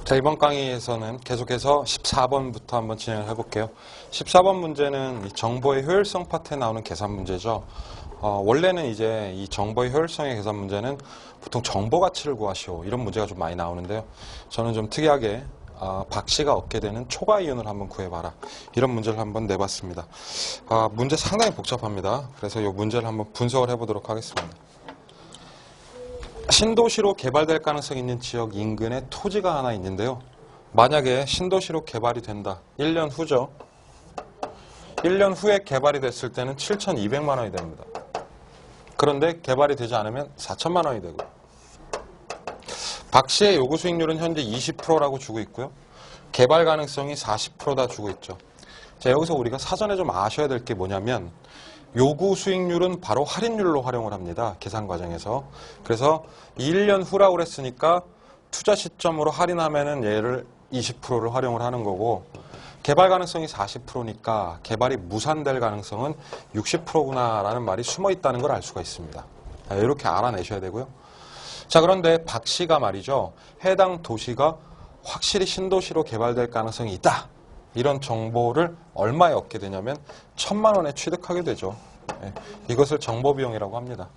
자, 이번 강의에서는 계속해서 14번부터 한번 진행을 해볼게요. 14번 문제는 이 정보의 효율성 파트에 나오는 계산 문제죠. 원래는 이제 이 정보의 효율성의 계산 문제는 보통 정보 가치를 구하시오 이런 문제가 좀 많이 나오는데요. 저는 좀 특이하게 박씨가 얻게 되는 초과 이윤을 한번 구해봐라 이런 문제를 한번 내봤습니다. 문제 상당히 복잡합니다. 그래서 이 문제를 한번 분석을 해보도록 하겠습니다. 신도시로 개발될 가능성이 있는 지역 인근에 토지가 하나 있는데요. 만약에 신도시로 개발이 된다. 1년 후죠. 1년 후에 개발이 됐을 때는 7,200만 원이 됩니다. 그런데 개발이 되지 않으면 4천만 원이 되고, 박 씨의 요구 수익률은 현재 20%라고 주고 있고요. 개발 가능성이 40%다 주고 있죠. 자, 여기서 우리가 사전에 좀 아셔야 될 게 뭐냐면 요구 수익률은 바로 할인율로 활용을 합니다. 계산 과정에서. 그래서 1년 후라고 그랬으니까 투자 시점으로 할인하면은 얘를 20%를 활용을 하는 거고, 개발 가능성이 40%니까 개발이 무산될 가능성은 60%구나라는 말이 숨어 있다는 걸 알 수가 있습니다. 이렇게 알아내셔야 되고요. 자, 그런데 박 씨가 말이죠. 해당 도시가 확실히 신도시로 개발될 가능성이 있다. 이런 정보를 얼마에 얻게 되냐면 1,000만 원에 취득하게 되죠. 이것을 정보비용이라고 합니다.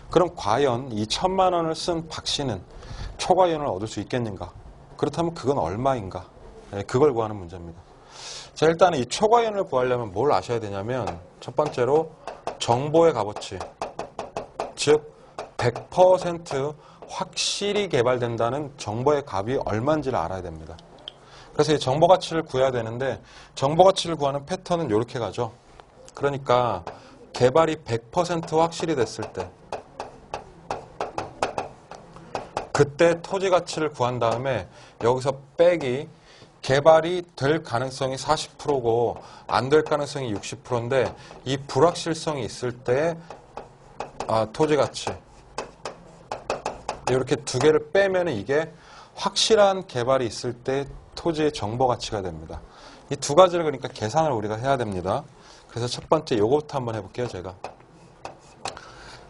그럼 과연 이 1,000만 원을 쓴 박 씨는 초과이윤을 얻을 수 있겠는가? 그렇다면 그건 얼마인가? 그걸 구하는 문제입니다. 자, 일단은 이 초과이윤을 구하려면 뭘 아셔야 되냐면 첫 번째로 정보의 값어치, 즉 100% 확실히 개발된다는 정보의 값이 얼마인지를 알아야 됩니다. 그래서 이 정보 가치를 구해야 되는데 정보 가치를 구하는 패턴은 이렇게 가죠. 그러니까 개발이 100% 확실히 됐을 때 그때 토지 가치를 구한 다음에 여기서 빼기 개발이 될 가능성이 40%고 안 될 가능성이 60%인데 이 불확실성이 있을 때 토지 가치 이렇게 두 개를 빼면 이게 확실한 개발이 있을 때 토지의 정보 가치가 됩니다. 이 두 가지를 그러니까 계산을 우리가 해야 됩니다. 그래서 첫 번째 요거부터 한번 해볼게요. 제가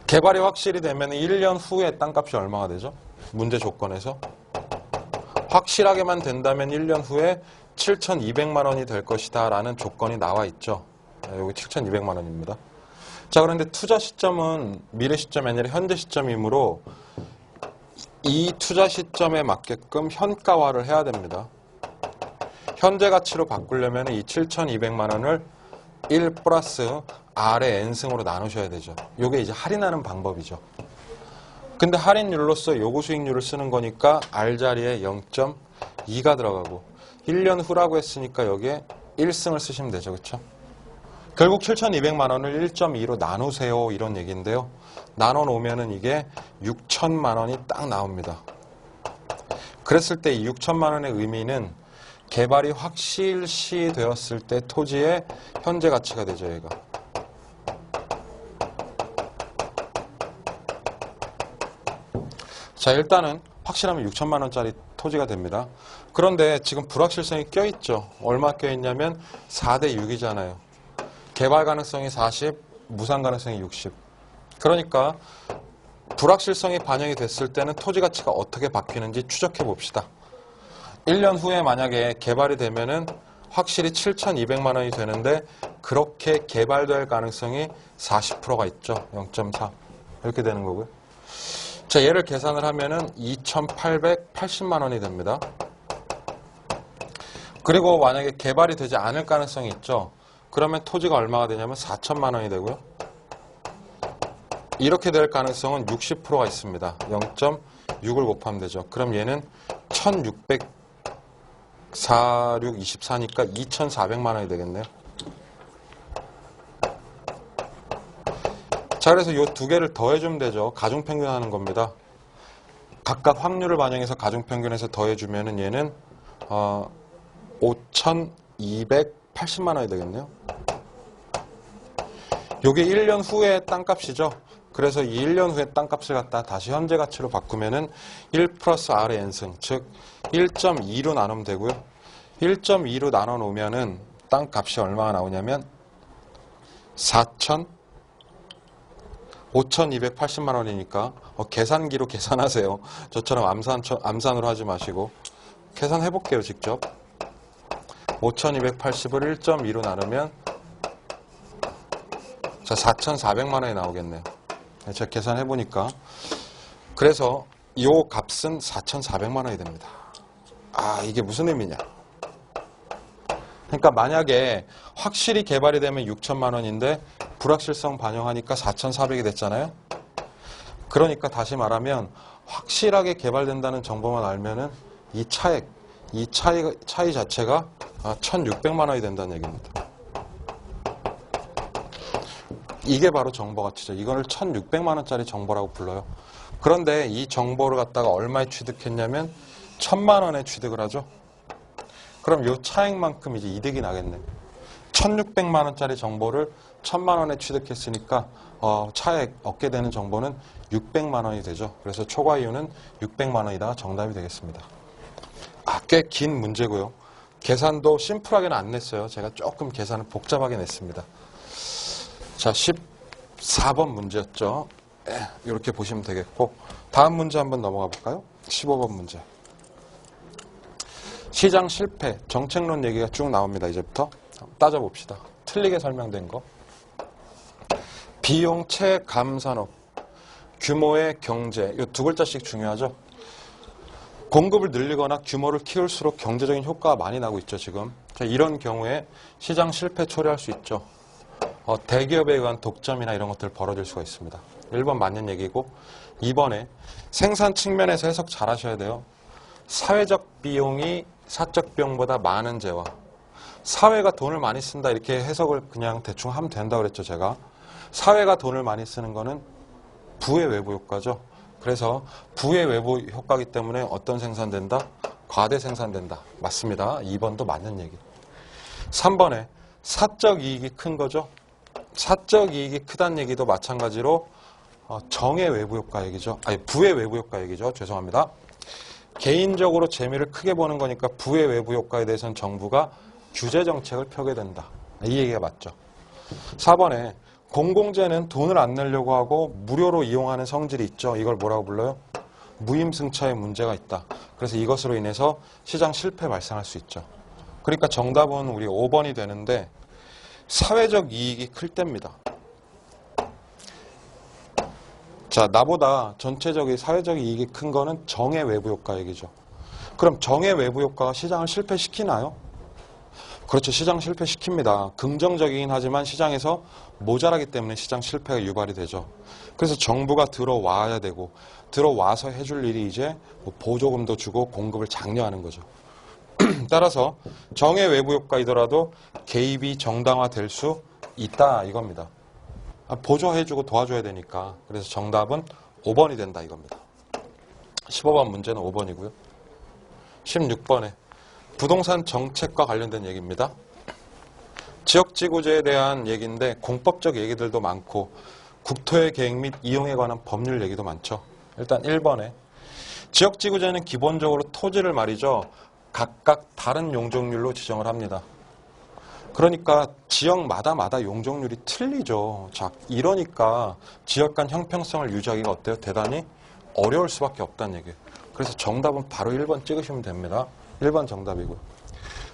개발이 확실히 되면 1년 후에 땅값이 얼마가 되죠? 문제 조건에서 확실하게만 된다면 1년 후에 7,200만 원이 될 것이다 라는 조건이 나와 있죠. 여기 7,200만 원입니다. 자, 그런데 투자 시점은 미래 시점이 아니라 현재 시점이므로 이 투자 시점에 맞게끔 현가화를 해야 됩니다. 현재 가치로 바꾸려면 이 7,200만 원을 1 플러스 R의 N승으로 나누셔야 되죠. 이게 이제 할인하는 방법이죠. 근데 할인율로서 요구 수익률을 쓰는 거니까 R 자리에 0.2가 들어가고 1년 후라고 했으니까 여기에 1승을 쓰시면 되죠. 그렇죠? 결국 7,200만 원을 1.2로 나누세요. 이런 얘기인데요. 나눠 놓으면은 이게 6천만 원이 딱 나옵니다. 그랬을 때 이 6천만 원의 의미는 개발이 확실시 되었을 때 토지의 현재 가치가 되죠. 얘가. 자, 일단은 확실하면 6천만 원짜리 토지가 됩니다. 그런데 지금 불확실성이 껴있죠. 얼마 껴있냐면 4대 6이잖아요. 개발 가능성이 40, 무산 가능성이 60. 그러니까 불확실성이 반영이 됐을 때는 토지 가치가 어떻게 바뀌는지 추적해 봅시다. 1년 후에 만약에 개발이 되면은 확실히 7,200만 원이 되는데 그렇게 개발될 가능성이 40%가 있죠. 0.4. 이렇게 되는 거고요. 자, 얘를 계산을 하면은 2,880만 원이 됩니다. 그리고 만약에 개발이 되지 않을 가능성이 있죠. 그러면 토지가 얼마가 되냐면 4천만 원이 되고요. 이렇게 될 가능성은 60%가 있습니다. 0.6을 곱하면 되죠. 그럼 얘는 1,646, 24니까 2,400만 원이 되겠네요. 자, 그래서 이 두 개를 더해주면 되죠. 가중평균 하는 겁니다. 각각 확률을 반영해서 가중평균해서 더해주면은 얘는 5,280만 원이 되겠네요. 요게 1년 후의 땅값이죠. 그래서 이 1년 후의 땅값을 갖다 다시 현재 가치로 바꾸면은 1 플러스 R의 N승, 즉 1.2로 나누면 되고요. 1.2로 나눠 놓으면은 땅값이 얼마가 나오냐면 5,280만 원이니까 계산기로 계산하세요. 저처럼 암산으로 하지 마시고 계산해 볼게요, 직접. 5280을 1.2로 나누면 자, 4,400만 원이 나오겠네요. 제가 계산해 보니까. 그래서 이 값은 4,400만 원이 됩니다. 아, 이게 무슨 의미냐? 그러니까 만약에 확실히 개발이 되면 6천만 원인데 불확실성 반영하니까 4,400이 됐잖아요. 그러니까 다시 말하면 확실하게 개발된다는 정보만 알면은 이 차액, 이 차이 자체가 1,600만 원이 된다는 얘기입니다. 이게 바로 정보 가치죠. 이거를 1,600만 원짜리 정보라고 불러요. 그런데 이 정보를 갖다가 얼마에 취득했냐면 1,000만 원에 취득을 하죠. 그럼 이 차액만큼 이제 이득이 나겠네. 1,600만 원짜리 정보를 1,000만 원에 취득했으니까 차액 얻게 되는 정보는 600만 원이 되죠. 그래서 초과 이유는 600만 원이다. 정답이 되겠습니다. 꽤 긴 문제고요. 계산도 심플하게는 안 냈어요. 제가 조금 계산을 복잡하게 냈습니다. 자, 14번 문제였죠. 이렇게 보시면 되겠고, 다음 문제 한번 넘어가 볼까요? 15번 문제. 시장 실패, 정책론 얘기가 쭉 나옵니다. 이제부터 따져봅시다. 틀리게 설명된 거. 비용 체감 산업, 규모의 경제, 이 두 글자씩 중요하죠. 공급을 늘리거나 규모를 키울수록 경제적인 효과가 많이 나고 있죠, 지금. 자, 이런 경우에 시장 실패 초래할 수 있죠. 대기업에 의한 독점이나 이런 것들 벌어질 수가 있습니다. 1번 맞는 얘기고, 2번에 생산 측면에서 해석 잘 하셔야 돼요. 사회적 비용이 사적 비용보다 많은 재화. 사회가 돈을 많이 쓴다 이렇게 해석을 그냥 대충 하면 된다고 그랬죠, 제가. 사회가 돈을 많이 쓰는 거는 부의 외부 효과죠. 그래서 부의 외부 효과이기 때문에 어떤 생산된다? 과대 생산된다. 맞습니다. 2번도 맞는 얘기. 3번에 사적 이익이 큰 거죠. 사적 이익이 크다는 얘기도 마찬가지로 정의 외부 효과 얘기죠. 아니, 부의 외부 효과 얘기죠. 죄송합니다. 개인적으로 재미를 크게 보는 거니까 부의 외부 효과에 대해서는 정부가 규제 정책을 펴게 된다. 이 얘기가 맞죠. 4번에 공공재는 돈을 안 내려고 하고 무료로 이용하는 성질이 있죠. 이걸 뭐라고 불러요? 무임승차에 문제가 있다. 그래서 이것으로 인해서 시장 실패 발생할 수 있죠. 그러니까 정답은 우리 5번이 되는데 사회적 이익이 클 때입니다. 자, 나보다 전체적인 사회적 이익이 큰 거는 정의 외부 효과 얘기죠. 그럼 정의 외부 효과가 시장을 실패시키나요? 그렇죠. 시장 실패시킵니다. 긍정적이긴 하지만 시장에서 모자라기 때문에 시장 실패가 유발이 되죠. 그래서 정부가 들어와야 되고 들어와서 해줄 일이 이제 보조금도 주고 공급을 장려하는 거죠. 따라서 정의 외부 효과이더라도 개입이 정당화될 수 있다 이겁니다. 보조해주고 도와줘야 되니까. 그래서 정답은 5번이 된다 이겁니다. 15번 문제는 5번이고요. 16번에 부동산 정책과 관련된 얘기입니다. 지역지구제에 대한 얘기인데 공법적 얘기들도 많고 국토의 계획 및 이용에 관한 법률 얘기도 많죠. 일단 1번에 지역지구제는 기본적으로 토지를 말이죠. 각각 다른 용적률로 지정을 합니다. 그러니까 지역마다 용적률이 틀리죠. 자, 이러니까 지역 간 형평성을 유지하기가 어때요? 대단히 어려울 수밖에 없다는 얘기예요. 그래서 정답은 바로 1번 찍으시면 됩니다. 1번 정답이고요.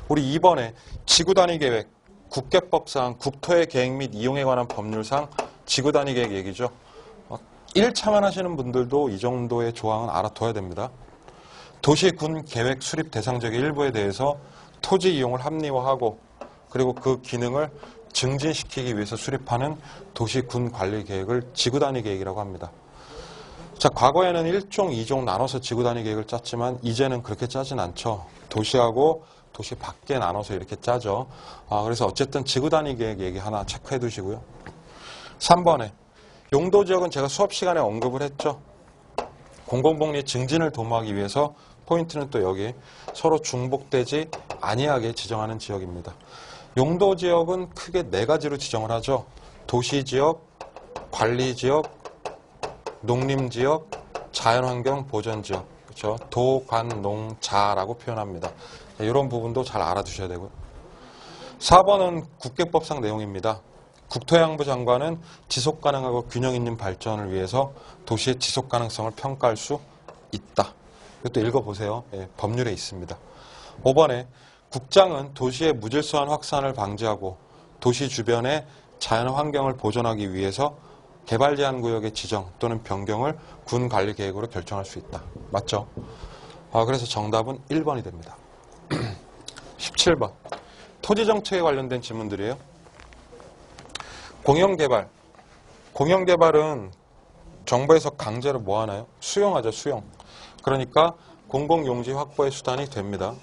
우리 2번에 지구단위 계획, 국계법상 국토의 계획 및 이용에 관한 법률상 지구단위 계획 얘기죠. 1차만 하시는 분들도 이 정도의 조항은 알아둬야 됩니다. 도시군 계획 수립 대상지역의 일부에 대해서 토지 이용을 합리화하고 그리고 그 기능을 증진시키기 위해서 수립하는 도시군 관리 계획을 지구단위 계획이라고 합니다. 자, 과거에는 1종, 2종 나눠서 지구단위 계획을 짰지만 이제는 그렇게 짜진 않죠. 도시하고 도시 밖에 나눠서 이렇게 짜죠. 그래서 어쨌든 지구단위 계획 얘기 하나 체크해 두시고요. 3번에 용도지역은 제가 수업 시간에 언급을 했죠. 공공복리 증진을 도모하기 위해서 포인트는 또 여기 서로 중복되지 아니하게 지정하는 지역입니다. 용도지역은 크게 4가지로 지정을 하죠. 도시지역, 관리지역, 농림지역, 자연환경 보전지역. 그렇죠? 도, 관, 농, 자라고 표현합니다. 이런 부분도 잘 알아두셔야 되고요. 4번은 국계법상 내용입니다. 국토해양부 장관은 지속가능하고 균형 있는 발전을 위해서 도시의 지속가능성을 평가할 수 있다. 이것도 읽어보세요. 예, 법률에 있습니다. 5번에 국장은 도시의 무질서한 확산을 방지하고 도시 주변의 자연 환경을 보존하기 위해서 개발 제한 구역의 지정 또는 변경을 군 관리 계획으로 결정할 수 있다. 맞죠? 그래서 정답은 1번이 됩니다. 17번. 토지 정책에 관련된 질문들이에요. 공영개발. 공영개발은 정부에서 강제로 뭐 하나요? 수용하죠, 수용. 그러니까 공공용지 확보의 수단이 됩니다.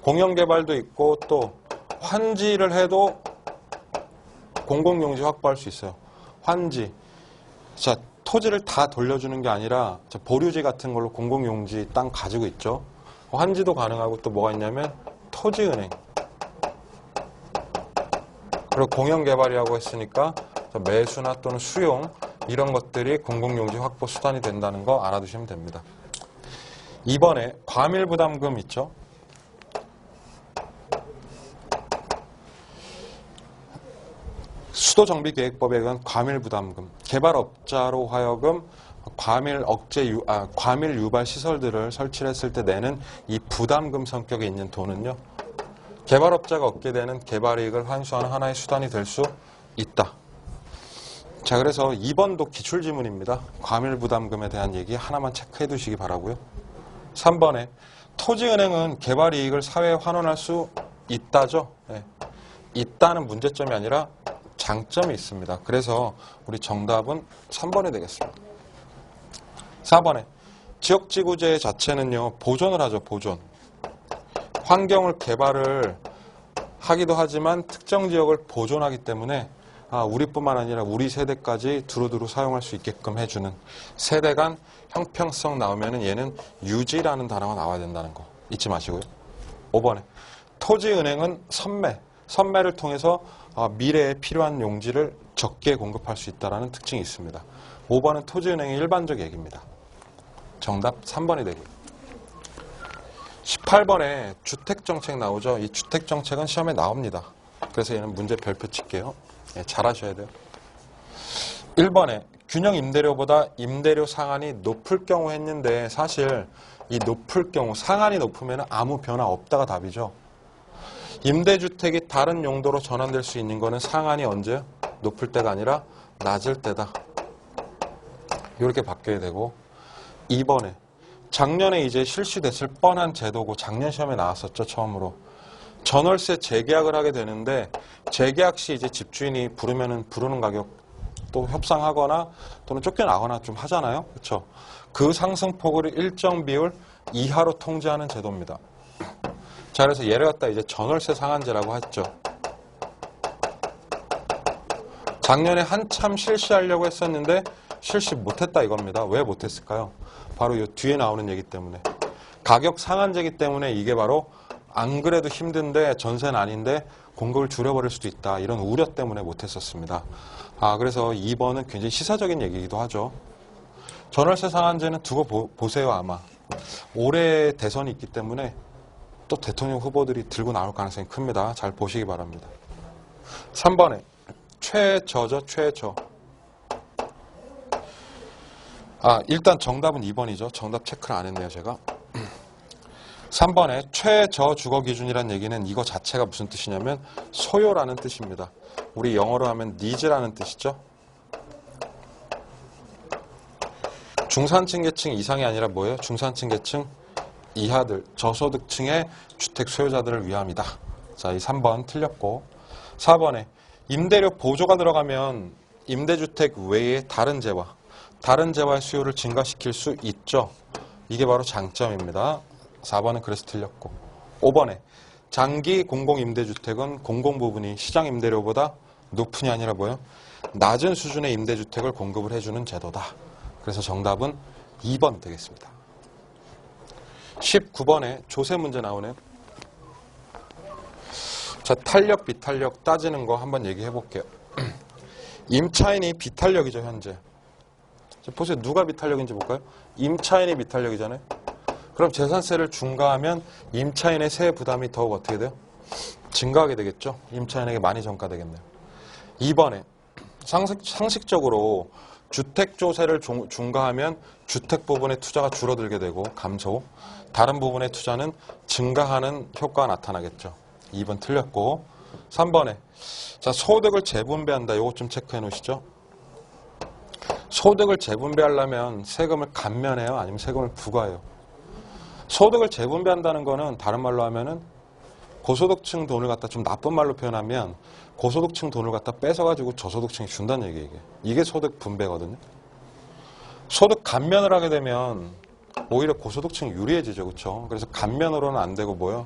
공영개발도 있고 또 환지를 해도 공공용지 확보할 수 있어요. 환지. 자, 토지를 다 돌려주는 게 아니라 보류지 같은 걸로 공공용지 땅 가지고 있죠. 환지도 가능하고 또 뭐가 있냐면 토지은행. 그리고 공영개발이라고 했으니까 매수나 또는 수용 이런 것들이 공공용지 확보 수단이 된다는 거 알아두시면 됩니다. 2번에 과밀부담금 있죠. 수도정비계획법에 의한 과밀부담금, 개발업자로 하여금 과밀 유발 시설들을 설치했을 때 내는 이 부담금 성격에 있는 돈은요, 개발업자가 얻게 되는 개발이익을 환수하는 하나의 수단이 될 수 있다. 자, 그래서 2번도 기출지문입니다. 과밀부담금에 대한 얘기 하나만 체크해 두시기 바라고요. 3번에 토지은행은 개발이익을 사회에 환원할 수 있다죠. 네. 있다는 문제점이 아니라 장점이 있습니다. 그래서 우리 정답은 3번이 되겠습니다. 4번에 지역지구제 자체는요, 보존을 하죠, 보존. 환경을 개발을 하기도 하지만 특정 지역을 보존하기 때문에 우리뿐만 아니라 우리 세대까지 두루두루 사용할 수 있게끔 해주는 세대 간 형평성 나오면은 얘는 유지라는 단어가 나와야 된다는 거 잊지 마시고요. 5번에 토지은행은 선매를 통해서 미래에 필요한 용지를 적게 공급할 수 있다는 특징이 있습니다. 5번은 토지은행의 일반적 얘기입니다. 정답 3번이 되고요. 18번에 주택정책 나오죠. 이 주택정책은 시험에 나옵니다. 그래서 얘는 문제 별표 칠게요. 네, 잘 하셔야 돼요. 1번에 균형 임대료보다 임대료 상한이 높을 경우 했는데 사실 이 높을 경우 상한이 높으면 아무 변화 없다가 답이죠. 임대주택이 다른 용도로 전환될 수 있는 거는 상한이 언제요? 높을 때가 아니라 낮을 때다. 이렇게 바뀌어야 되고 2번에 작년에 이제 실시됐을 뻔한 제도고 작년 시험에 나왔었죠. 처음으로. 전월세 재계약을 하게 되는데 재계약 시 이제 집주인이 부르면은 부르는 가격 또 협상하거나 또는 쫓겨나거나 좀 하잖아요. 그렇죠? 그 상승폭을 일정 비율 이하로 통제하는 제도입니다. 자, 그래서 얘를 갖다 이제 전월세 상한제라고 했죠. 작년에 한참 실시하려고 했었는데 실시 못했다 이겁니다. 왜 못했을까요? 바로 이 뒤에 나오는 얘기 때문에. 가격 상한제이기 때문에 이게 바로 안 그래도 힘든데 전세는 아닌데 공급을 줄여버릴 수도 있다. 이런 우려 때문에 못했었습니다. 그래서 2번은 굉장히 시사적인 얘기이기도 하죠. 전월세 상한제는 두고 보세요. 아마. 올해 대선이 있기 때문에 또 대통령 후보들이 들고 나올 가능성이 큽니다. 잘 보시기 바랍니다. 3번에 최저죠. 최저. 일단 정답은 2번이죠. 정답 체크를 안 했네요. 제가. 3번에 최저 주거 기준이라는 얘기는 이거 자체가 무슨 뜻이냐면 소요라는 뜻입니다. 우리 영어로 하면 needs라는 뜻이죠. 중산층 계층 이상이 아니라 뭐예요? 중산층 계층 이하들, 저소득층의 주택 소유자들을 위함이다. 자, 이 3번 틀렸고 4번에 임대료 보조가 들어가면 임대주택 외에 다른 재화의 수요를 증가시킬 수 있죠. 이게 바로 장점입니다. 4번은 그래서 틀렸고 5번에 장기 공공임대주택은 공공부분이 시장 임대료보다 높으니 아니라 뭐예요? 낮은 수준의 임대주택을 공급을 해주는 제도다. 그래서 정답은 2번 되겠습니다. 19번에 조세 문제 나오네요. 자, 탄력, 비탄력 따지는 거 한번 얘기해 볼게요. 임차인이 비탄력이죠, 현재. 자, 보세요. 누가 비탄력인지 볼까요? 임차인이 비탄력이잖아요. 그럼 재산세를 중과하면 임차인의 세액 부담이 더욱 어떻게 돼요? 증가하게 되겠죠. 임차인에게 많이 전가되겠네요. 2번에 상식적으로 주택 조세를 중과하면 주택 부분의 투자가 줄어들게 되고 감소, 다른 부분의 투자는 증가하는 효과가 나타나겠죠. 2번 틀렸고 3번에 자 소득을 재분배한다. 이것 좀 체크해 놓으시죠. 소득을 재분배하려면 세금을 감면해요? 아니면 세금을 부과해요? 소득을 재분배한다는 거는 다른 말로 하면은 고소득층 돈을 갖다 좀 나쁜 말로 표현하면 고소득층 돈을 갖다 뺏어가지고 저소득층이 준다는 얘기예요. 이게 소득 분배거든요. 소득 감면을 하게 되면 오히려 고소득층이 유리해지죠. 그렇죠? 그래서 감면으로는 안 되고 뭐요?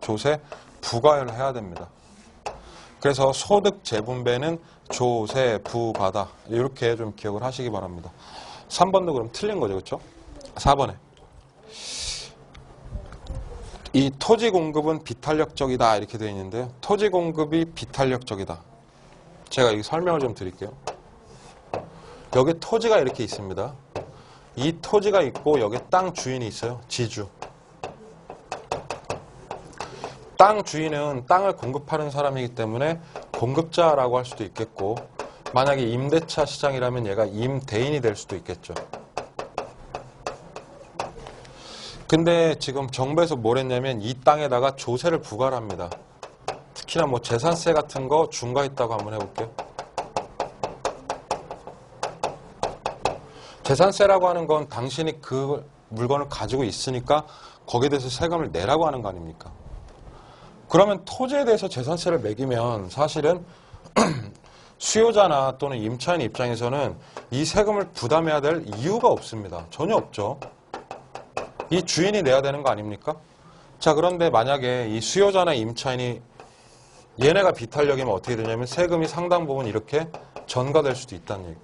조세 부과를 해야 됩니다. 그래서 소득 재분배는 조세 부과다. 이렇게 좀 기억을 하시기 바랍니다. 3번도 그럼 틀린 거죠. 그렇죠? 4번에 이 토지 공급은 비탄력적이다 이렇게 되어 있는데요. 토지 공급이 비탄력적이다. 제가 이 설명을 좀 드릴게요. 여기 토지가 이렇게 있습니다. 이 토지가 있고 여기 땅 주인이 있어요. 지주. 땅 주인은 땅을 공급하는 사람이기 때문에 공급자라고 할 수도 있겠고 만약에 임대차 시장이라면 얘가 임대인이 될 수도 있겠죠. 근데 지금 정부에서 뭘 했냐면 이 땅에다가 조세를 부과를 합니다. 특히나 뭐 재산세 같은 거 중과했다고 한번 해볼게요. 재산세라고 하는 건 당신이 그 물건을 가지고 있으니까 거기에 대해서 세금을 내라고 하는 거 아닙니까? 그러면 토지에 대해서 재산세를 매기면 사실은 수요자나 또는 임차인 입장에서는 이 세금을 부담해야 될 이유가 없습니다. 전혀 없죠. 이 주인이 내야 되는 거 아닙니까? 자, 그런데 만약에 이 수요자나 임차인이 얘네가 비탄력이면 어떻게 되냐면 세금이 상당 부분 이렇게 전가될 수도 있다는 얘기.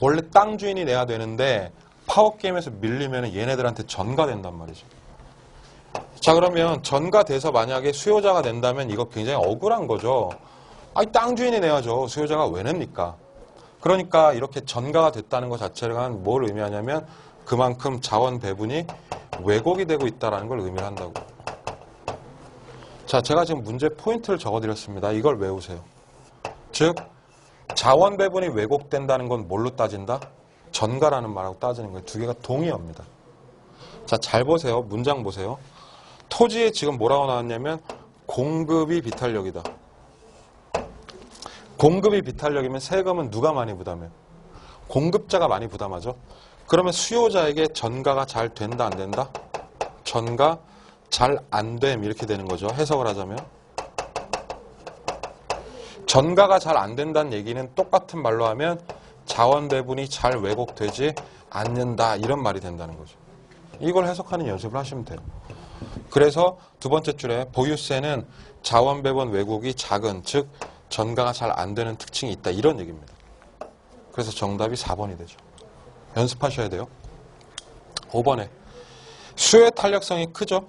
원래 땅 주인이 내야 되는데 파워게임에서 밀리면 얘네들한테 전가된단 말이죠. 자, 그러면 전가돼서 만약에 수요자가 낸다면 이거 굉장히 억울한 거죠. 아니, 땅 주인이 내야죠. 수요자가 왜 냅니까? 그러니까 이렇게 전가가 됐다는 것 자체가 뭘 의미하냐면 그만큼 자원 배분이 왜곡이 되고 있다는 걸 의미를 한다고. 자, 제가 지금 문제 포인트를 적어드렸습니다. 이걸 외우세요. 즉, 자원 배분이 왜곡된다는 건 뭘로 따진다? 전가라는 말하고 따지는 거예요. 두 개가 동의어입니다. 자, 잘 보세요. 문장 보세요. 토지에 지금 뭐라고 나왔냐면 공급이 비탄력이다. 공급이 비탄력이면 세금은 누가 많이 부담해요? 공급자가 많이 부담하죠. 그러면 수요자에게 전가가 잘 된다 안 된다? 전가 잘 안 됨 이렇게 되는 거죠. 해석을 하자면. 전가가 잘 안 된다는 얘기는 똑같은 말로 하면 자원 배분이 잘 왜곡되지 않는다 이런 말이 된다는 거죠. 이걸 해석하는 연습을 하시면 돼요. 그래서 두 번째 줄에 보유세는 자원 배분 왜곡이 작은 즉 전가가 잘 안 되는 특징이 있다 이런 얘기입니다. 그래서 정답이 4번이 되죠. 연습하셔야 돼요. 5번에 수요의 탄력성이 크죠?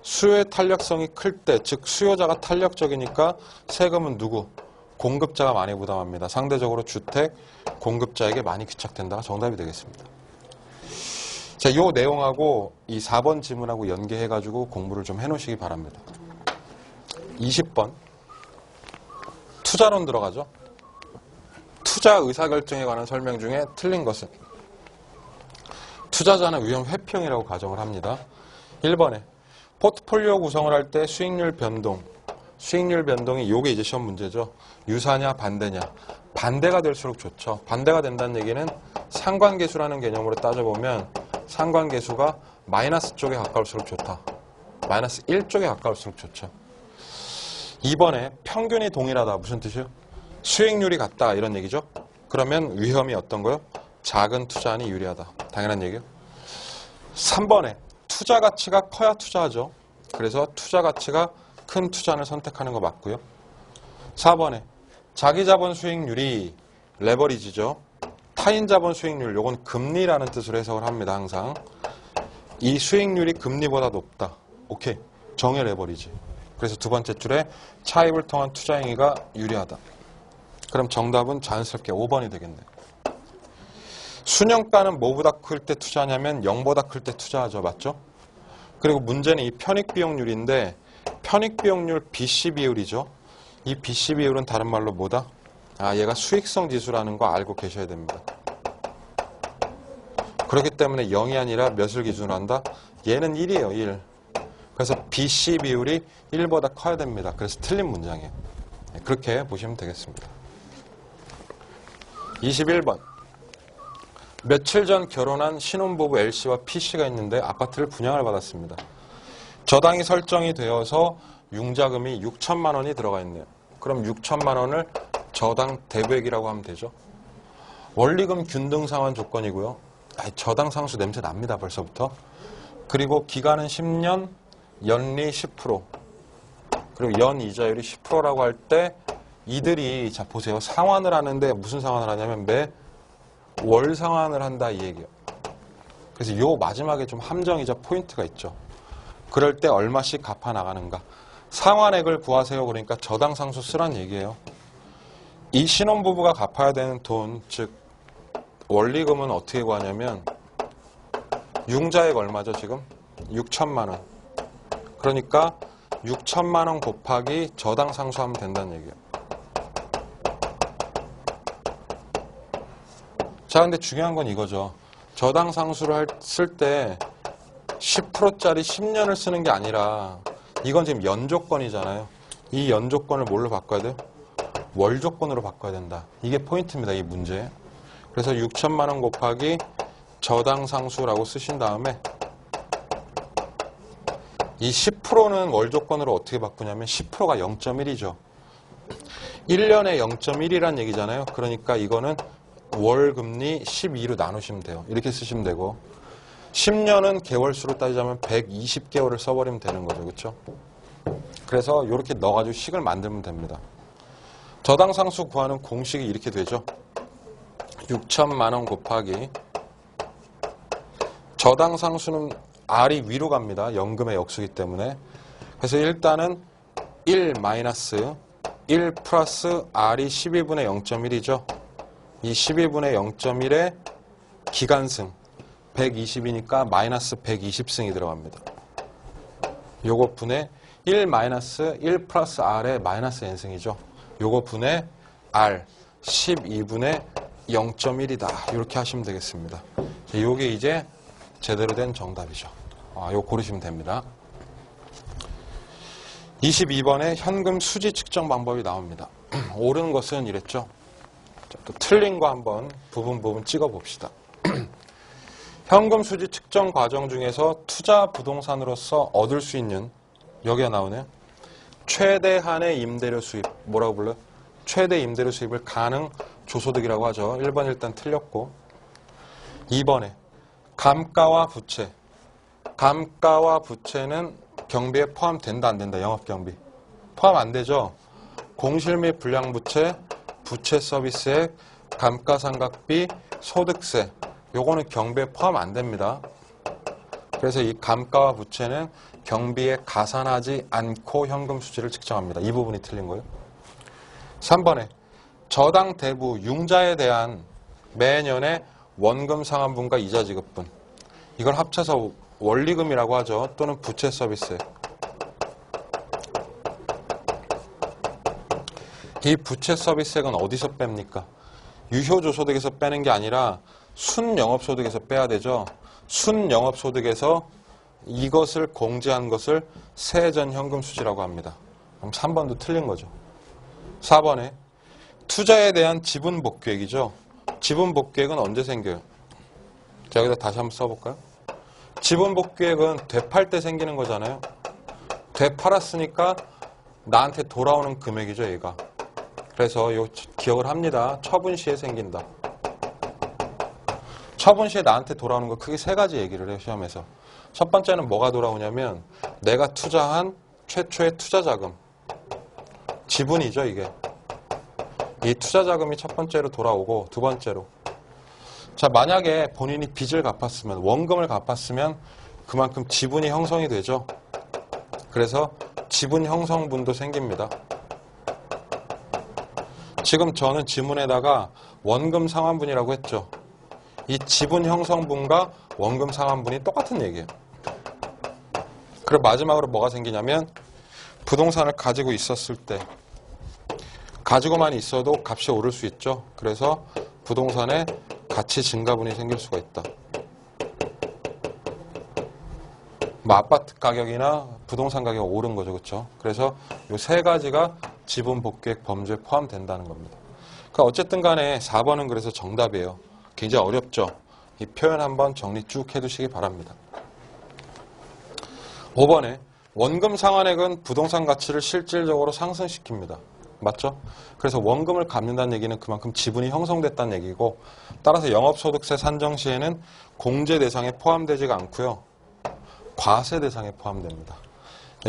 수요의 탄력성이 클 때, 즉 수요자가 탄력적이니까 세금은 누구? 공급자가 많이 부담합니다. 상대적으로 주택, 공급자에게 많이 귀착된다가 정답이 되겠습니다. 자, 이 내용하고 이 4번 지문하고 연계해가지고 공부를 좀 해놓으시기 바랍니다. 20번 투자론 들어가죠. 투자 의사결정에 관한 설명 중에 틀린 것은 투자자는 위험 회피형이라고 가정을 합니다. 1번에 포트폴리오 구성을 할 때 수익률 변동, 수익률 변동이 요게 이제 시험 문제죠. 유사냐 반대냐. 반대가 될수록 좋죠. 반대가 된다는 얘기는 상관계수라는 개념으로 따져보면 상관계수가 마이너스 쪽에 가까울수록 좋다. 마이너스 1쪽에 가까울수록 좋죠. 2번에 평균이 동일하다. 무슨 뜻이요? 수익률이 같다 이런 얘기죠. 그러면 위험이 어떤 거요? 작은 투자안이 유리하다. 당연한 얘기요. 3번에 투자 가치가 커야 투자하죠. 그래서 투자 가치가 큰 투자안을 선택하는 거 맞고요. 4번에 자기 자본 수익률이 레버리지죠. 타인 자본 수익률, 요건 금리라는 뜻으로 해석을 합니다. 항상 이 수익률이 금리보다 높다. 오케이, 정의 레버리지. 그래서 두 번째 줄에 차입을 통한 투자 행위가 유리하다. 그럼 정답은 자연스럽게 5번이 되겠네요. 순영가는 뭐보다 클 때 투자하냐면 0보다 클 때 투자하죠. 맞죠? 그리고 문제는 이 편익비용률인데 편익비용률 BC 비율이죠. 이 BC 비율은 다른 말로 뭐다? 얘가 수익성 지수라는 거 알고 계셔야 됩니다. 그렇기 때문에 0이 아니라 몇을 기준으로 한다? 얘는 1이에요, 1. 그래서 BC 비율이 1보다 커야 됩니다. 그래서 틀린 문장이에요. 그렇게 보시면 되겠습니다. 21번. 며칠 전 결혼한 신혼부부 L씨와 P씨가 있는데 아파트를 분양을 받았습니다. 저당이 설정이 되어서 융자금이 6천만 원이 들어가 있네요. 그럼 6천만 원을 저당 대부액이라고 하면 되죠. 원리금 균등 상환 조건이고요. 저당 상수 냄새 납니다, 벌써부터. 그리고 기간은 10년, 연리 10%, 그리고 연 이자율이 10%라고 할 때 이들이, 자 보세요, 상환을 하는데 무슨 상환을 하냐면 매 월 상환을 한다 이 얘기예요. 그래서 요 마지막에 좀 함정이자 포인트가 있죠. 그럴 때 얼마씩 갚아 나가는가. 상환액을 구하세요. 그러니까 저당 상수 쓰란 얘기예요. 이 신혼부부가 갚아야 되는 돈, 즉 원리금은 어떻게 구하냐면 융자액 얼마죠 지금? 6천만 원. 그러니까 6천만 원 곱하기 저당 상수하면 된다는 얘기예요. 자, 근데 중요한 건 이거죠. 저당 상수를 쓸 때 10%짜리 10년을 쓰는 게 아니라 이건 지금 연조건이잖아요. 이 연조건을 뭘로 바꿔야 돼요? 월조건으로 바꿔야 된다. 이게 포인트입니다, 이 문제. 그래서 6천만 원 곱하기 저당 상수라고 쓰신 다음에 이 10%는 월조건으로 어떻게 바꾸냐면 10%가 0.1이죠. 1년에 0.1이란 얘기잖아요. 그러니까 이거는 월금리 12로 나누시면 돼요. 이렇게 쓰시면 되고 10년은 개월수로 따지자면 120개월을 써버리면 되는 거죠. 그렇죠? 그래서 이렇게 넣어가지고 식을 만들면 됩니다. 저당 상수 구하는 공식이 이렇게 되죠. 6천만 원 곱하기 저당 상수는 R이 위로 갑니다. 연금의 역수이기 때문에. 그래서 일단은 1 마이너스 1 플러스 R이 12분의 0.1이죠. 이 12분의 0.1에 기간승 120이니까 마이너스 120승이 들어갑니다. 요거 분의 1 마이너스 1 플러스 R의 마이너스 N승이죠. 요거 분의 R 12분의 0.1이다. 이렇게 하시면 되겠습니다. 요게 이제 제대로 된 정답이죠. 요거 고르시면 됩니다. 22번에 현금 수지 측정 방법이 나옵니다. 옳은 것은 이랬죠. 자, 또 틀린 거 한번 부분 찍어 봅시다. 현금 수지 측정 과정 중에서 투자 부동산으로서 얻을 수 있는, 여기가 나오네요. 최대한의 임대료 수입, 뭐라고 불러요? 최대 임대료 수입을 가능 조소득이라고 하죠. 1번 일단 틀렸고, 2번에 감가와 부채. 감가와 부채는 경비에 포함된다 안 된다? 영업경비 포함 안 되죠. 공실 및 불량부채, 부채 서비스액, 감가상각비, 소득세, 요거는 경비에 포함 안 됩니다. 그래서 이 감가와 부채는 경비에 가산하지 않고 현금 수지를 측정합니다. 이 부분이 틀린 거예요. 3번에 저당 대부 융자에 대한 매년의 원금 상환분과 이자 지급분, 이걸 합쳐서 원리금이라고 하죠. 또는 부채 서비스액. 이 부채 서비스액은 어디서 뺍니까? 유효조소득에서 빼는 게 아니라 순영업소득에서 빼야 되죠. 순영업소득에서 이것을 공제한 것을 세전 현금 수지라고 합니다. 그럼 3번도 틀린 거죠. 4번에 투자에 대한 지분 복귀액이죠. 지분 복귀액은 언제 생겨요? 자, 여기다 다시 한번 써볼까요? 지분 복귀액은 되팔 때 생기는 거잖아요. 되팔았으니까 나한테 돌아오는 금액이죠, 얘가. 그래서 요 기억을 합니다. 처분 시에 생긴다. 처분 시에 나한테 돌아오는 거 크게 세 가지 얘기를 해요, 시험에서. 첫 번째는 뭐가 돌아오냐면 내가 투자한 최초의 투자자금. 지분이죠, 이게. 이 투자자금이 첫 번째로 돌아오고, 두 번째로. 자, 만약에 본인이 빚을 갚았으면, 원금을 갚았으면 그만큼 지분이 형성이 되죠. 그래서 지분 형성분도 생깁니다. 지금 저는 지문에다가 원금 상환분이라고 했죠. 이 지분 형성분과 원금 상환분이 똑같은 얘기예요. 그리고 마지막으로 뭐가 생기냐면 부동산을 가지고 있었을 때 가지고만 있어도 값이 오를 수 있죠. 그래서 부동산에 가치 증가분이 생길 수가 있다. 뭐 아파트 가격이나 부동산 가격이 오른 거죠. 그렇죠? 그래서 이 세 가지가 지분 복귀액 범주에 포함된다는 겁니다. 그러니까 어쨌든 간에 4번은 그래서 정답이에요. 굉장히 어렵죠? 이 표현 한번 정리 쭉 해두시기 바랍니다. 5번에 원금 상환액은 부동산 가치를 실질적으로 상승시킵니다. 맞죠? 그래서 원금을 갚는다는 얘기는 그만큼 지분이 형성됐다는 얘기고, 따라서 영업소득세 산정 시에는 공제 대상에 포함되지가 않고요. 과세 대상에 포함됩니다.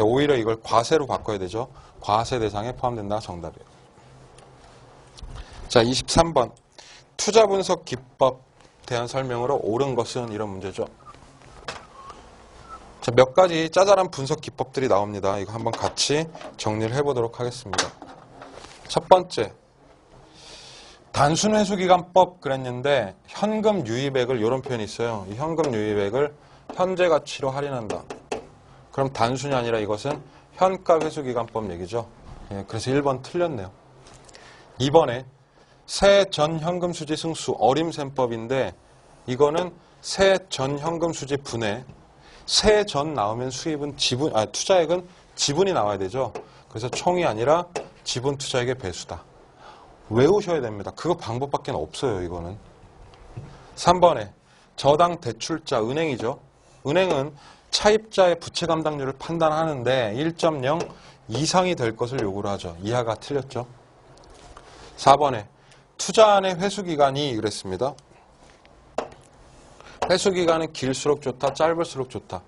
오히려 이걸 과세로 바꿔야 되죠. 과세 대상에 포함된다. 정답이에요. 자, 23번. 투자 분석 기법 대한 설명으로 옳은 것은 이런 문제죠. 자, 몇 가지 짜잘한 분석 기법들이 나옵니다. 이거 한번 같이 정리를 해보도록 하겠습니다. 첫 번째, 단순 회수기간법 그랬는데 현금 유입액을 이런 표현이 있어요. 이 현금 유입액을 현재 가치로 할인한다. 그럼 단순이 아니라 이것은 현가 회수기간법 얘기죠. 예, 그래서 1번 틀렸네요. 2번에 세 전 현금 수지 승수 어림셈법인데 이거는 세 전 현금 수지 분해 세 전 나오면 수입은 지분, 투자액은 지분이 나와야 되죠. 그래서 총이 아니라 지분 투자액의 배수다. 외우셔야 됩니다. 그거 방법밖에 없어요. 이거는. 3번에 저당 대출자 은행이죠. 은행은 차입자의 부채 감당률을 판단하는데 1.0 이상이 될 것을 요구를 하죠. 이하가 틀렸죠. 4번에 투자안의 회수기간이 그랬습니다. 회수기간은 길수록 좋다, 짧을수록 좋다.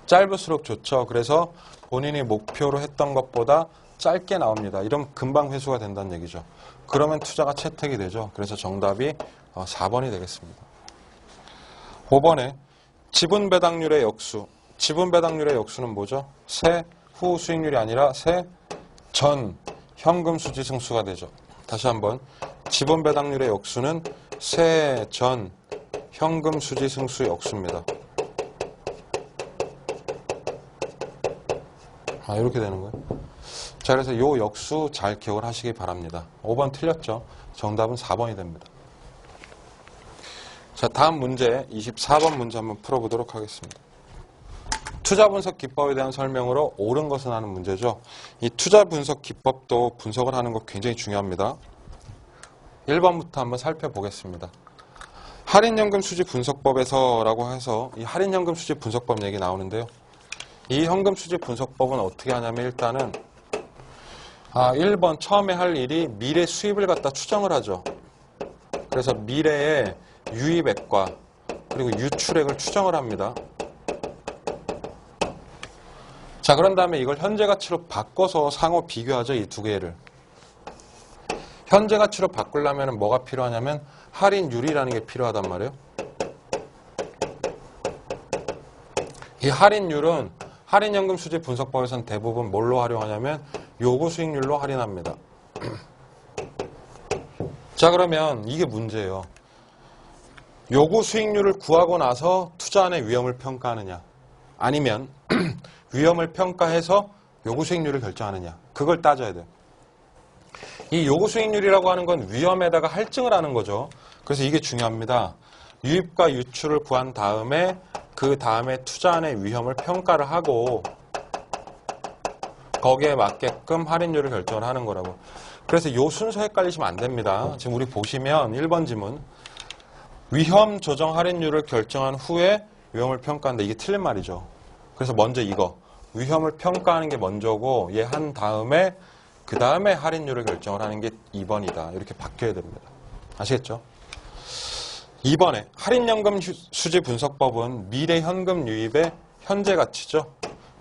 짧을수록 좋죠. 그래서 본인이 목표로 했던 것보다 짧게 나옵니다. 이러면 금방 회수가 된다는 얘기죠. 그러면 투자가 채택이 되죠. 그래서 정답이 4번이 되겠습니다. 5번에 지분 배당률의 역수. 지분 배당률의 역수는 뭐죠? 세 후 수익률이 아니라 세 전 현금 수지 승수가 되죠. 다시 한번 지분 배당률의 역수는 세 전 현금 수지 승수 역수입니다. 이렇게 되는 거예요. 자, 그래서 요 역수 잘 기억을 하시기 바랍니다. 5번 틀렸죠? 정답은 4번이 됩니다. 자, 다음 문제 24번 문제 한번 풀어보도록 하겠습니다. 투자 분석 기법에 대한 설명으로 옳은 것은 하는 문제죠. 이 투자 분석 기법도 분석을 하는 거 굉장히 중요합니다. 1번부터 한번 살펴보겠습니다. 할인연금 수지 분석법에서라고 해서 이 할인연금 수지 분석법 얘기 나오는데요. 이 현금 수지 분석법은 어떻게 하냐면 일단은 1번 처음에 할 일이 미래 수입을 갖다 추정을 하죠. 그래서 미래의 유입액과 그리고 유출액을 추정을 합니다. 자, 그런 다음에 이걸 현재 가치로 바꿔서 상호 비교하죠. 이 두 개를. 현재 가치로 바꾸려면 뭐가 필요하냐면 할인율이라는 게 필요하단 말이에요. 이 할인율은 할인연금 수지 분석법에서는 대부분 뭘로 활용하냐면 요구 수익률로 할인합니다. 자, 그러면 이게 문제예요. 요구 수익률을 구하고 나서 투자안의 위험을 평가하느냐, 아니면 위험을 평가해서 요구 수익률을 결정하느냐, 그걸 따져야 돼요. 이 요구 수익률이라고 하는 건 위험에다가 할증을 하는 거죠. 그래서 이게 중요합니다. 유입과 유출을 구한 다음에 그 다음에 투자안의 위험을 평가를 하고 거기에 맞게끔 할인율을 결정을 하는 거라고. 그래서 요 순서 헷갈리시면 안 됩니다. 지금 우리 보시면 1번 지문 위험 조정 할인율을 결정한 후에 위험을 평가한다. 이게 틀린 말이죠. 그래서 먼저 이거 위험을 평가하는 게 먼저고 얘 한 다음에 그 다음에 할인율을 결정을 하는 게 2번이다. 이렇게 바뀌어야 됩니다. 아시겠죠? 2번에 할인연금 수지 분석법은 미래 현금 유입의 현재 가치죠.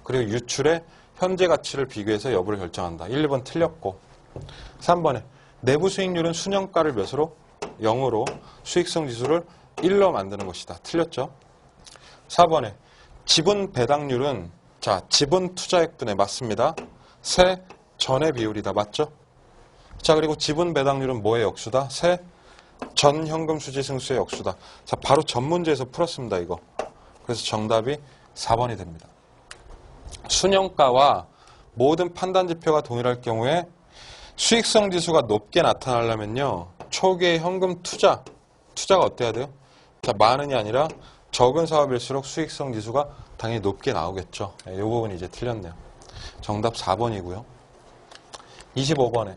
그리고 유출의 현재 가치를 비교해서 여부를 결정한다. 1번 틀렸고 3번에 내부 수익률은 순현가를 몇으로? 0으로 수익성 지수를 1로 만드는 것이다. 틀렸죠? 4번에 지분 배당률은 지분 투자액분에 맞습니다. 세 전의 비율이다. 맞죠? 자, 그리고 지분 배당률은 뭐의 역수다? 세 전 현금 수지 승수의 역수다. 자, 바로 전 문제에서 풀었습니다. 이거. 그래서 정답이 4번이 됩니다. 순현가와 모든 판단 지표가 동일할 경우에 수익성 지수가 높게 나타나려면요. 초기의 현금 투자가 어때야 돼요? 자, 많은이 아니라 적은 사업일수록 수익성 지수가 당연히 높게 나오겠죠. 이 부분이 이제 틀렸네요. 정답 4번이고요. 25번에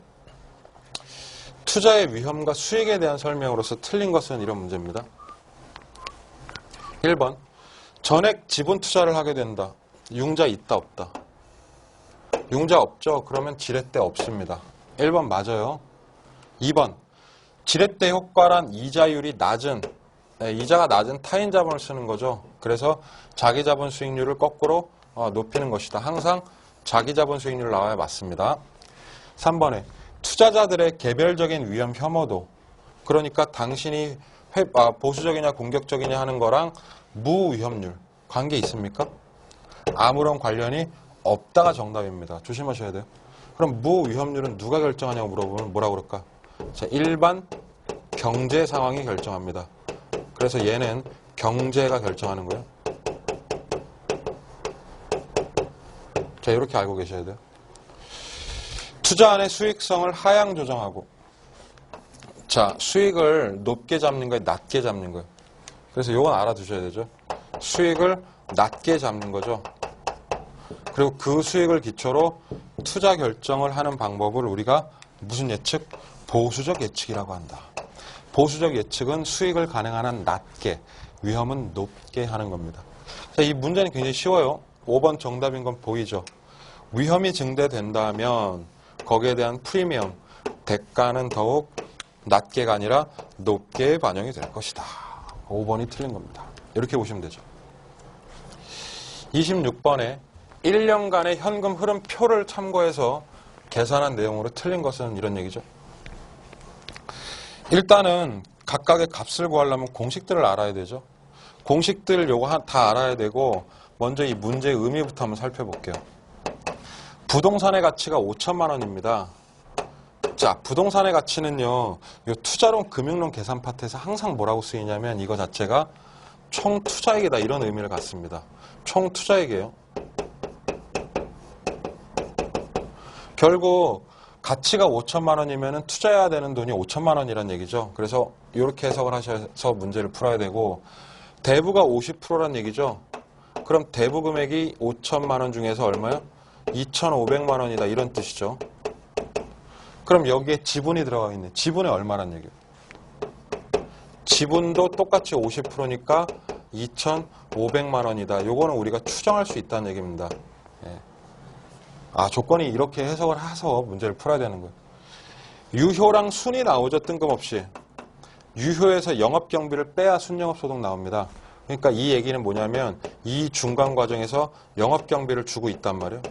투자의 위험과 수익에 대한 설명으로서 틀린 것은 이런 문제입니다. 1번 전액 지분 투자를 하게 된다. 융자 있다 없다? 융자 없죠. 그러면 지렛대 없습니다. 1번 맞아요. 2번 지렛대 효과란 이자율이 낮은 이자가 낮은 타인 자본을 쓰는 거죠. 그래서 자기 자본 수익률을 거꾸로 높이는 것이다. 항상 자기 자본 수익률 나와야 맞습니다. 3번에 투자자들의 개별적인 위험 혐오도, 그러니까 당신이 보수적이냐 공격적이냐 하는 거랑 무위험률 관계 있습니까? 아무런 관련이 없다가 정답입니다. 조심하셔야 돼요. 그럼 무위험률은 누가 결정하냐고 물어보면 뭐라고 그럴까? 자, 일반 경제 상황이 결정합니다. 그래서 얘는 경제가 결정하는 거예요. 자, 이렇게 알고 계셔야 돼요. 투자안의 수익성을 하향 조정하고, 자, 수익을 높게 잡는 거예요, 낮게 잡는 거예요. 그래서 이건 알아두셔야 되죠. 수익을 낮게 잡는 거죠. 그리고 그 수익을 기초로 투자 결정을 하는 방법을 우리가 무슨 예측? 보수적 예측이라고 한다. 보수적 예측은 수익을 가능한 한 낮게, 위험은 높게 하는 겁니다. 자, 이 문제는 굉장히 쉬워요. 5번 정답인 건 보이죠? 위험이 증대된다면 거기에 대한 프리미엄, 대가는 더욱 낮게가 아니라 높게 반영이 될 것이다. 5번이 틀린 겁니다. 이렇게 보시면 되죠. 26번에 1년간의 현금 흐름표를 참고해서 계산한 내용으로 틀린 것은 이런 얘기죠. 일단은 각각의 값을 구하려면 공식들을 알아야 되죠. 공식들 요거 다 알아야 되고, 먼저 이 문제의 의미부터 한번 살펴볼게요. 부동산의 가치가 5천만 원입니다. 자, 부동산의 가치는요, 요 투자론 금융론 계산 파트에서 항상 뭐라고 쓰이냐면 이거 자체가 총 투자액이다, 이런 의미를 갖습니다. 총 투자액이에요. 결국 가치가 5천만 원이면 투자해야 되는 돈이 5천만 원이란 얘기죠. 그래서 이렇게 해석을 하셔서 문제를 풀어야 되고, 대부가 50%란 얘기죠. 그럼 대부 금액이 5천만 원 중에서 얼마요? 2,500만 원이다, 이런 뜻이죠. 그럼 여기에 지분이 들어가 있네. 지분이 얼마란 얘기예요? 지분도 똑같이 50%니까 2,500만 원이다. 요거는 우리가 추정할 수 있다는 얘기입니다. 예. 조건이 이렇게 해석을 해서 문제를 풀어야 되는 거예요. 유효랑 순이 나오죠, 뜬금없이. 유효에서 영업경비를 빼야 순영업소득 나옵니다. 그러니까 이 얘기는 뭐냐면 이 중간 과정에서 영업경비를 주고 있단 말이에요.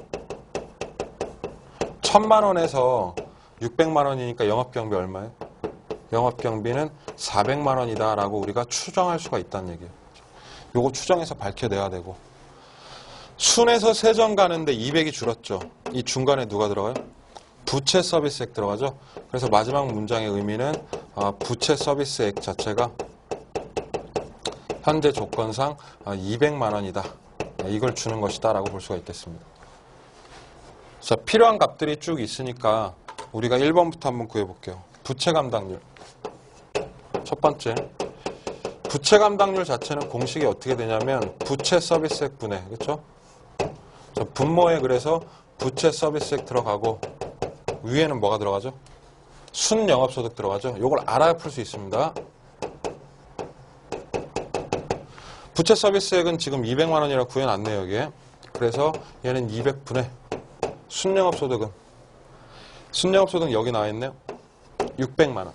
1,000만 원에서 600만 원이니까 영업경비 얼마예요? 영업경비는 400만 원이다 라고 우리가 추정할 수가 있다는 얘기예요. 요거 추정해서 밝혀내야 되고, 순에서 세전 가는데 200이 줄었죠. 이 중간에 누가 들어가요? 부채 서비스액 들어가죠. 그래서 마지막 문장의 의미는 부채 서비스액 자체가 현재 조건상 200만 원이다. 이걸 주는 것이다 라고 볼 수가 있겠습니다. 자, 필요한 값들이 쭉 있으니까 우리가 1번부터 한번 구해볼게요. 부채 감당률. 첫 번째, 부채 감당률 자체는 공식이 어떻게 되냐면 부채 서비스액 분해, 그렇죠? 분모에 그래서 부채 서비스액 들어가고, 위에는 뭐가 들어가죠? 순영업소득 들어가죠. 이걸 알아야 풀 수 있습니다. 부채 서비스액은 지금 200만 원이라고 구해놨네요, 여기에. 그래서 얘는 200분의 순영업소득은, 순영업소득 여기 나와있네요. 600만 원.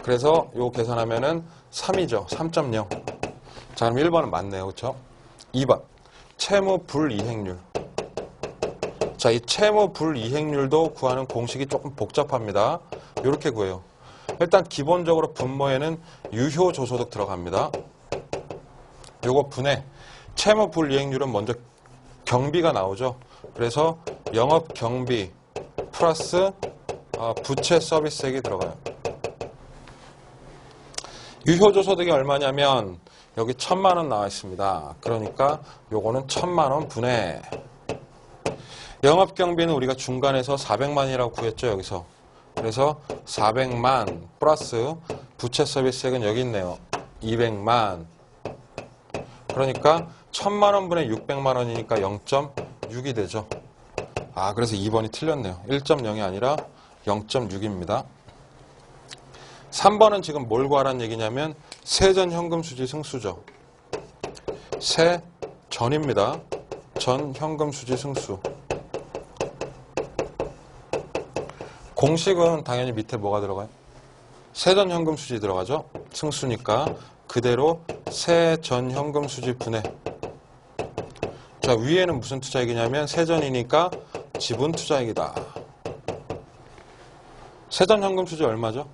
그래서 이거 계산하면은 3이죠. 3.0. 자, 그럼 1번은 맞네요. 그렇죠? 2번. 채무 불이행률. 자, 이 채무 불이행률도 구하는 공식이 조금 복잡합니다. 이렇게 구해요. 일단 기본적으로 분모에는 유효조소득 들어갑니다. 요거 분해. 채무 불이행률은 먼저 경비가 나오죠. 그래서 영업 경비 플러스 부채 서비스액이 들어가요. 유효조소득이 얼마냐면 여기 1,000만 원 나와 있습니다. 그러니까 요거는 1,000만 원 분해. 영업경비는 우리가 중간에서 400만이라고 구했죠, 여기서. 그래서 400만 플러스 부채 서비스액은 여기 있네요. 200만. 그러니까 1000만 원분의 600만 원이니까 0.6이 되죠. 아, 그래서 2번이 틀렸네요. 1.0이 아니라 0.6입니다. 3번은 지금 뭘 구하라는 얘기냐면 세전 현금 수지 승수죠. 세전입니다. 전 현금 수지 승수. 공식은 당연히 밑에 뭐가 들어가요? 세전 현금 수지 들어가죠. 승수니까 그대로 세전 현금 수지 분해. 자, 위에는 무슨 투자액이냐면 세전이니까 지분 투자액이다. 세전 현금 수지 얼마죠?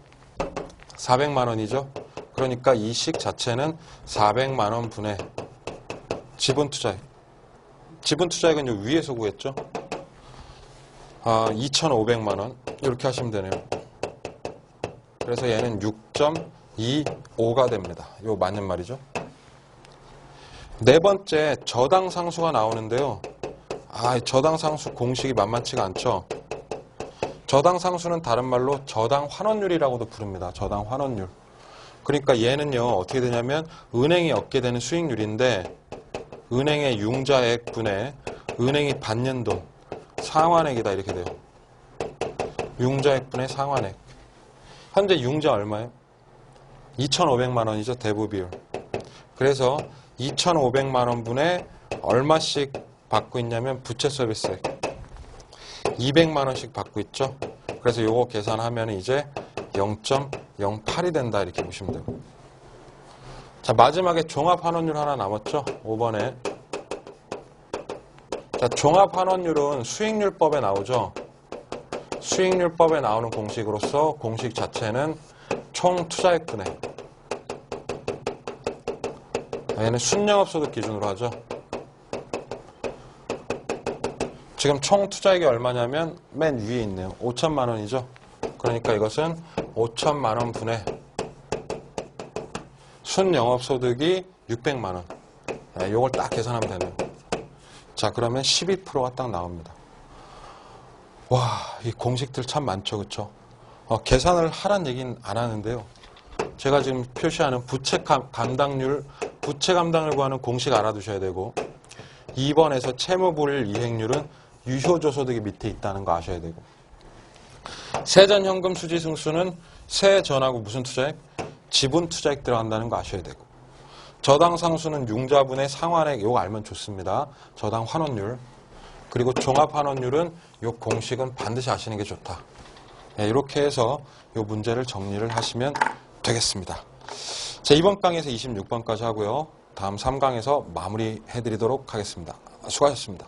400만 원이죠. 그러니까 이 식 자체는 400만 원 분의 지분 투자액. 지분 투자액은 요 위에서 구했죠. 2,500만 원 이렇게 하시면 되네요. 그래서 얘는 6.25가 됩니다. 이거 맞는 말이죠. 네 번째 저당 상수가 나오는데요. 저당 상수 공식이 만만치가 않죠. 저당 상수는 다른 말로 저당 환원율이라고도 부릅니다. 저당 환원율. 그러니까 얘는요 어떻게 되냐면 은행이 얻게 되는 수익률인데 은행의 융자액 분의 은행이 받는 돈 상환액이다 이렇게 돼요. 융자액 분의 상환액. 현재 융자 얼마예요? 2,500만 원이죠. 대부 비율. 그래서 2,500만 원 분의 얼마씩 받고 있냐면 부채 서비스액 200만 원씩 받고 있죠. 그래서 요거 계산하면 이제 0.08이 된다 이렇게 보시면 되고. 자, 마지막에 종합환원율 하나 남았죠. 5번에. 자, 종합환원율은 수익률법에 나오죠. 수익률법에 나오는 공식으로서 공식 자체는 총투자액분해. 얘는 순영업소득 기준으로 하죠. 지금 총투자액이 얼마냐면 맨 위에 있네요. 5천만 원이죠. 그러니까 이것은 5천만 원 분의 순영업소득이 600만 원. 이걸 딱 계산하면 되네요. 자, 그러면 12%가 딱 나옵니다. 와, 이 공식들 참 많죠, 그쵸? 계산을 하란 얘기는 안 하는데요. 제가 지금 표시하는 부채 감당률 구하는 공식 알아두셔야 되고 2번에서 채무불일 이행률은 유효조소득이 밑에 있다는 거 아셔야 되고 세전 현금 수지 승수는 세전하고 무슨 투자액? 지분 투자액 들어간다는 거 아셔야 되고 저당 상수는 융자분의 상환액 이거 알면 좋습니다. 저당 환원율 그리고 종합환원율은 이 공식은 반드시 아시는 게 좋다. 이렇게 해서 이 문제를 정리를 하시면 되겠습니다. 자, 이번 강에서 26번까지 하고요. 다음 3강에서 마무리해드리도록 하겠습니다. 수고하셨습니다.